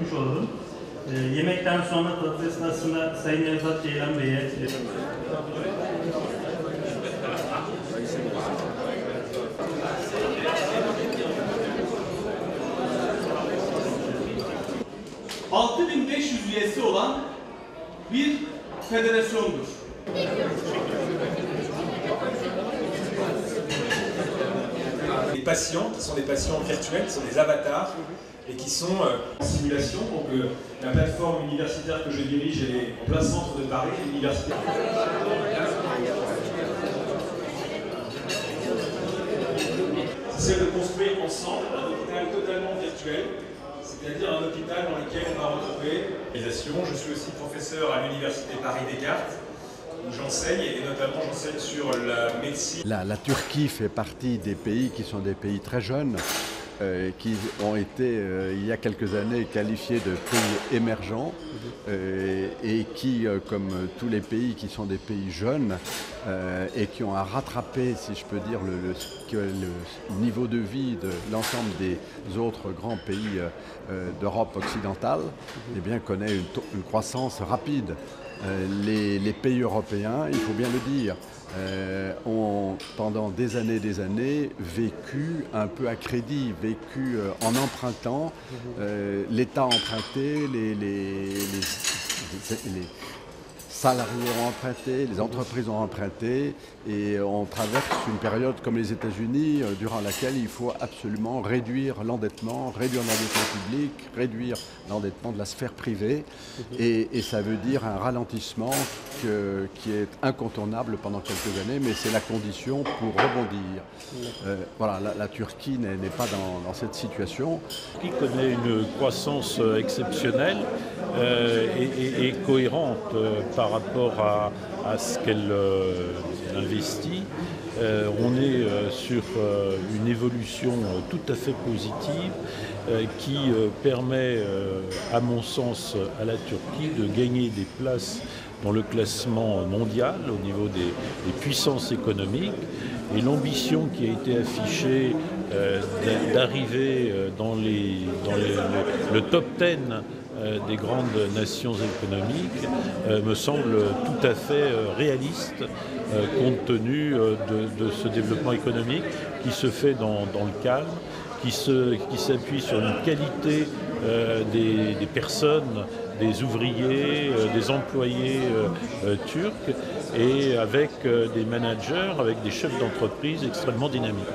tanıtmış olalım. Yemekten sonra tatlı esnasında Sayın Nevzat Ceylan Bey'e 6500 üyesi olan bir federasyondur. Les patients, qui sont des patients virtuels, qui sont des avatars et qui sont en simulation. Donc la plateforme universitaire que je dirige, elle est en plein centre de Paris, l'université. C'est de construire ensemble un hôpital totalement virtuel, c'est-à-dire un hôpital dans lequel on va retrouver l'organisation. Je suis aussi professeur à l'université Paris-Descartes, où j'enseigne, et notamment j'enseigne sur la médecine. La Turquie fait partie des pays qui sont des pays très jeunes, qui ont été, il y a quelques années, qualifiés de pays émergents et qui, comme tous les pays qui sont des pays jeunes et qui ont à rattraper, si je peux dire, le niveau de vie de l'ensemble des autres grands pays d'Europe occidentale, eh bien, connaît une croissance rapide. Les pays européens, il faut bien le dire, ont pendant des années vécu un peu à crédit, vécu en empruntant. L'État a emprunté, les salariés ont emprunté, les entreprises ont emprunté et on traverse une période comme les États-Unis durant laquelle il faut absolument réduire l'endettement public, réduire l'endettement de la sphère privée et ça veut dire un ralentissement qui est incontournable pendant quelques années, mais c'est la condition pour rebondir. Voilà, la Turquie n'est pas dans cette situation. Qui connaît une croissance exceptionnelle et cohérente par rapport à ce qu'elle investit. On est sur une évolution tout à fait positive qui permet, à mon sens, à la Turquie de gagner des places dans le classement mondial au niveau des puissances économiques. Et l'ambition qui a été affichée d'arriver dans le top 10 des grandes nations économiques me semble tout à fait réaliste compte tenu de ce développement économique qui se fait dans le calme, qui s'appuie sur une qualité des personnes, des ouvriers, des employés turcs et avec des managers, avec des chefs d'entreprise extrêmement dynamiques.